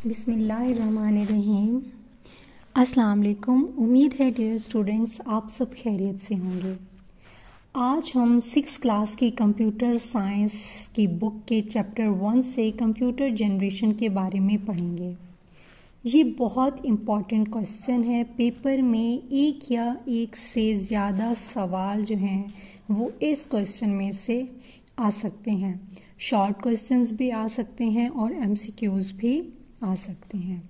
बिस्मिल्लाहिर्रहमानिर्रहीम। अस्सलाम वालेकुम। उम्मीद है डियर स्टूडेंट्स आप सब खैरियत से होंगे। आज हम 6 क्लास की कंप्यूटर साइंस की बुक के चैप्टर 1 से कंप्यूटर जनरेशन के बारे में पढ़ेंगे। ये बहुत इम्पॉर्टेंट क्वेश्चन है। पेपर में एक या एक से ज़्यादा सवाल जो हैं वो इस क्वेश्चन में से आ सकते हैं। शॉर्ट क्वेश्चंस भी आ सकते हैं और एमसीक्यूज भी आ सकते हैं।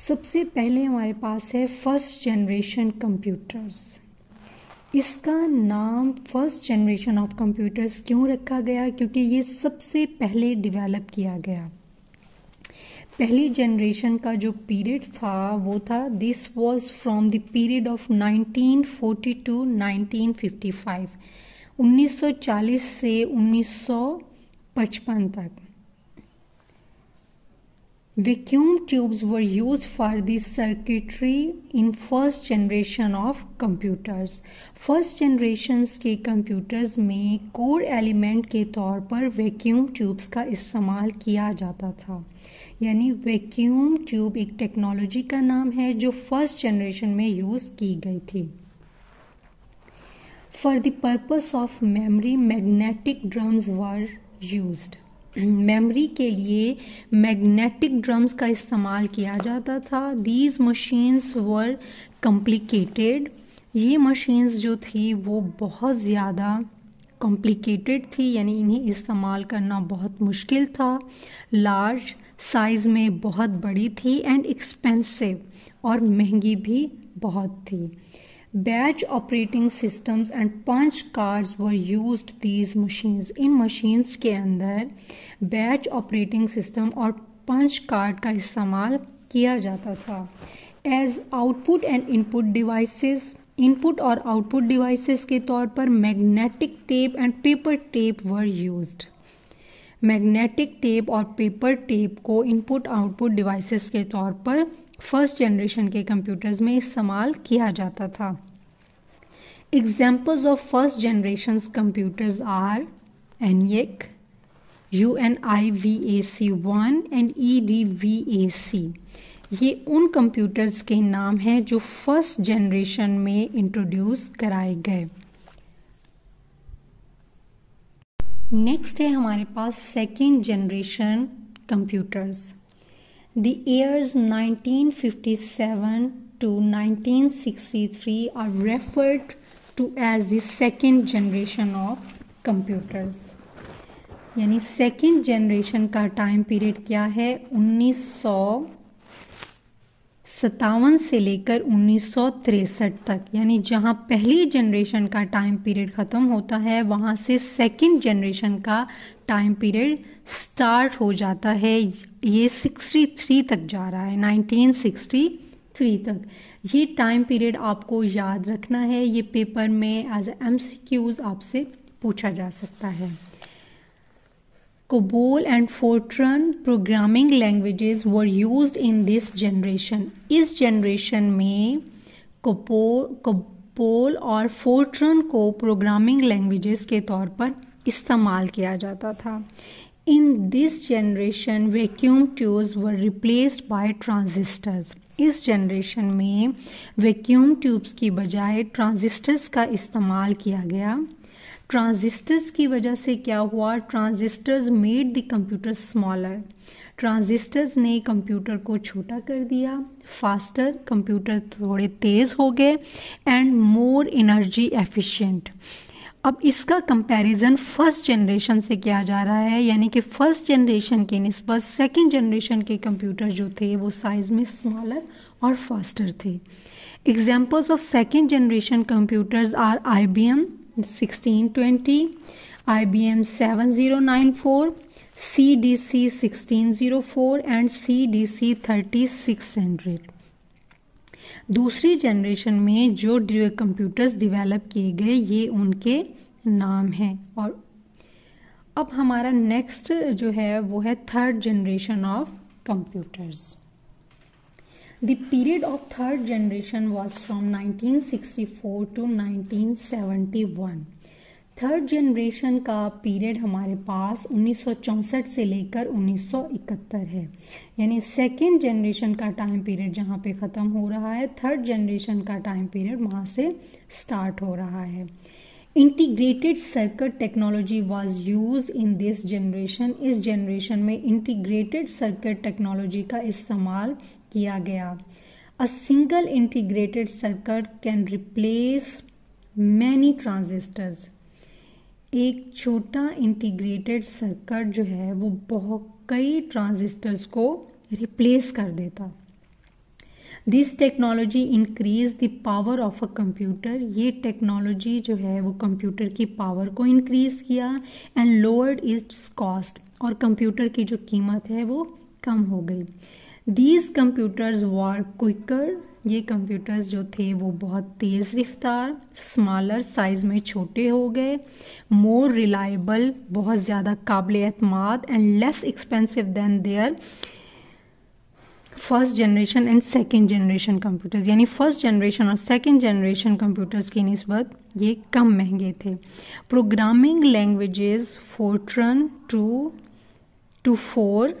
सबसे पहले हमारे पास है फर्स्ट जनरेशन कंप्यूटर्स। इसका नाम फर्स्ट जनरेशन ऑफ कंप्यूटर्स क्यों रखा गया? क्योंकि ये सबसे पहले डेवलप किया गया। पहली जनरेशन का जो पीरियड था वो था this was from the period of 1940 to 1955, 1940 से 1955 तक। Vacuum tubes were used for the circuitry in first generation of computers. First generations के computers में core element के तौर पर vacuum tubes का इस्तेमाल किया जाता था। यानी vacuum tube एक टेक्नोलॉजी का नाम है जो फर्स्ट जनरेशन में यूज़ की गई थी। For the purpose of memory, magnetic drums were used. Memory के लिए मैग्नेटिक ड्रम्स का इस्तेमाल किया जाता था। These machines were complicated. ये मशीन्स जो थी वो बहुत ज़्यादा कॉम्प्लिकेटेड थी, यानी इन्हें इस्तेमाल करना बहुत मुश्किल था। लार्ज साइज़ में बहुत बड़ी थी एंड एक्सपेंसिव, और महंगी भी बहुत थी। Batch operating systems and punch cards were used these machines. इन मशीन्स के अंदर बैच ऑपरेटिंग सिस्टम और पंच कार्ड का इस्तेमाल किया जाता था। As output and input devices, input और आउटपुट डिवाइसेस के तौर पर magnetic tape and paper tape were used. Magnetic tape और पेपर टेप को इनपुट आउटपुट डिवाइसेस के तौर पर फर्स्ट जनरेशन के कंप्यूटर्स में इस्तेमाल किया जाता था। Examples of first generation computers are ENIAC, UNIVAC-1 and EDVAC। ये उन कंप्यूटर्स के नाम हैं जो फर्स्ट जनरेशन में इंट्रोड्यूस कराए गए। नेक्स्ट है हमारे पास second generation computers. The years 1957 to 1963 are referred to as the second generation of computers. यानी सेकेंड जनरेशन का टाइम पीरियड क्या है? 1957 से लेकर 1963 तक। यानी जहां पहली जनरेशन का टाइम पीरियड ख़त्म होता है वहां से सेकेंड जनरेशन का टाइम पीरियड स्टार्ट हो जाता है। ये 63 तक जा रहा है, 1963 तक। ये टाइम पीरियड आपको याद रखना है। ये पेपर में एज MCQs आपसे पूछा जा सकता है। COBOL and Fortran programming languages were used in this generation. इस जनरेशन में COBOL और Fortran को प्रोग्रामिंग लैंग्वेजेस के तौर पर इस्तेमाल किया जाता था। In this generation, vacuum tubes were replaced by transistors. इस जनरेशन में वैक्यूम ट्यूब्स की बजाय ट्रांजिस्टर्स का इस्तेमाल किया गया। ट्रांजिस्टर्स की वजह से क्या हुआ? Transistors made the computer smaller. Transistors ने कंप्यूटर को छोटा कर दिया। फास्टर, कंप्यूटर थोड़े तेज़ हो गए एंड मोर एनर्जी एफिशिएंट। अब इसका कंपैरिजन फर्स्ट जनरेशन से किया जा रहा है, यानी कि फर्स्ट जनरेशन के निस्बत सेकेंड जनरेशन के कंप्यूटर जो थे वो साइज में स्मॉलर और फास्टर थे। Examples of second generation computers are IBM 1620, IBM 7094, CDC 1604 and CDC 3600। दूसरी जनरेशन में जो कंप्यूटर्स डेवलप किए गए ये उनके नाम हैं। और अब हमारा नेक्स्ट जो है वो है third generation of computers. The period of third generation was from 1964 to 1971। Third generation का पीरियड हमारे पास 1964 से लेकर 1971 है, यानी सेकेंड जनरेशन का टाइम पीरियड जहाँ पे ख़त्म हो रहा है, थर्ड जनरेशन का टाइम पीरियड वहाँ से स्टार्ट हो रहा है। Integrated circuit technology was used in this generation. इस जनरेशन में इंटीग्रेटेड सर्किट टेक्नोलॉजी का इस्तेमाल किया गया। A single integrated circuit can replace many transistors. एक छोटा इंटीग्रेटेड सर्किट जो है वो कई ट्रांजिस्टर्स को रिप्लेस कर देता। This technology increase the power of a computer. ये टेक्नोलॉजी जो है वो कंप्यूटर की पावर को इंक्रीज किया एंड लोअर्ड इट्स कॉस्ट, और कंप्यूटर की जो कीमत है वो कम हो गई। These computers were quicker. ये कंप्यूटर्स जो थे वो बहुत तेज़ रफ्तार, स्मॉलर साइज में छोटे हो गए, मोर रिलायबल, बहुत ज़्यादा काबिल एतमाद, and less expensive than their first generation and second generation computers. यानी फर्स्ट जनरेशन और सेकेंड जनरेशन कंप्यूटर्स की निस्बत ये कम महंगे थे। Programming languages Fortran 2-4,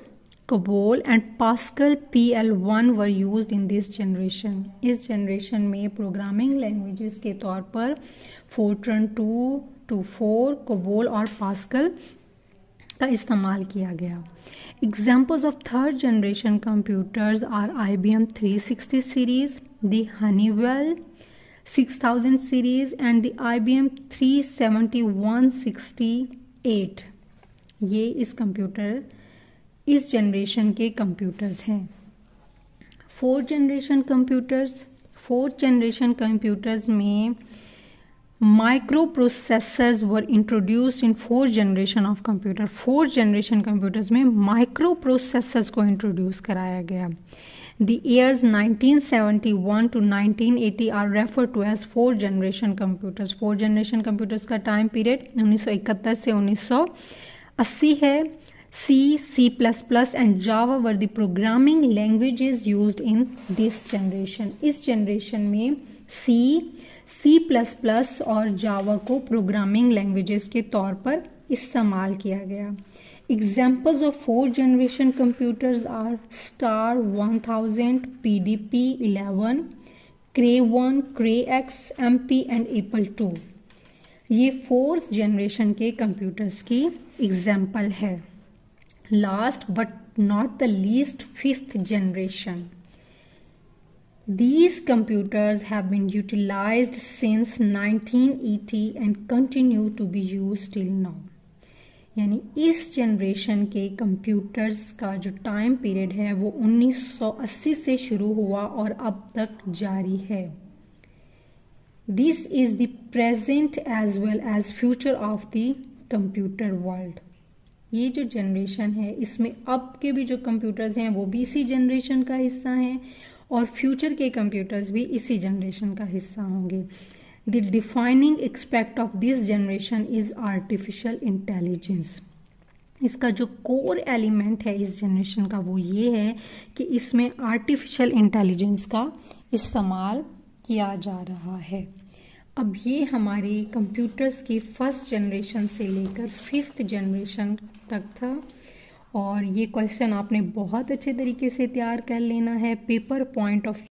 COBOL and Pascal PL1 were used in this generation. इस जनरेशन में प्रोग्रामिंग लैंग्वेजेस के तौर पर फोर्ट्रन 2-4, COBOL और पास्कल का इस्तेमाल किया गया। Examples of third generation computers are IBM 360 series, the Honeywell 6000 series and the IBM 370-168। ये इस जनरेशन के कंप्यूटर्स हैं। फोर्थ जनरेशन कंप्यूटर्स में micro processors were introduced in fourth generation of computer. Fourth generation computers में micro processors को introduce कराया गया। The years 1971 to 1980 are referred to as fourth generation computers. Fourth generation computers का time period 1971 से 1980 है। C, C++ and Java were the programming languages used in this generation. इस generation में C, C++ और Java को programming languages के तौर पर इस्तेमाल किया गया। Examples of fourth generation computers are Star 1000, PDP-11, Cray-1, Cray-X, MP and Apple II। ये फोर्थ जनरेशन के कंप्यूटर्स की एग्जाम्पल है। Last but not the least, fifth generation. These computers have been utilized since 1980 and continue to be used till now. यानी इस generation के computers का जो time period है वो 1980 से शुरू हुआ और अब तक जारी है। This is the present as well as future of the computer world. ये जो जनरेशन है इसमें अब के भी जो कंप्यूटर्स हैं वो भी इसी जनरेशन का हिस्सा हैं और फ्यूचर के कंप्यूटर्स भी इसी जनरेशन का हिस्सा होंगे। The defining aspect of this generation is artificial intelligence. इसका जो कोर एलिमेंट है इस जनरेशन का वो ये है कि इसमें आर्टिफिशियल इंटेलिजेंस का इस्तेमाल किया जा रहा है। अब ये हमारे कंप्यूटर्स की फर्स्ट जनरेशन से लेकर फिफ्थ जनरेशन तक था और ये क्वेश्चन आपने बहुत अच्छे तरीके से तैयार कर लेना है। Paper point of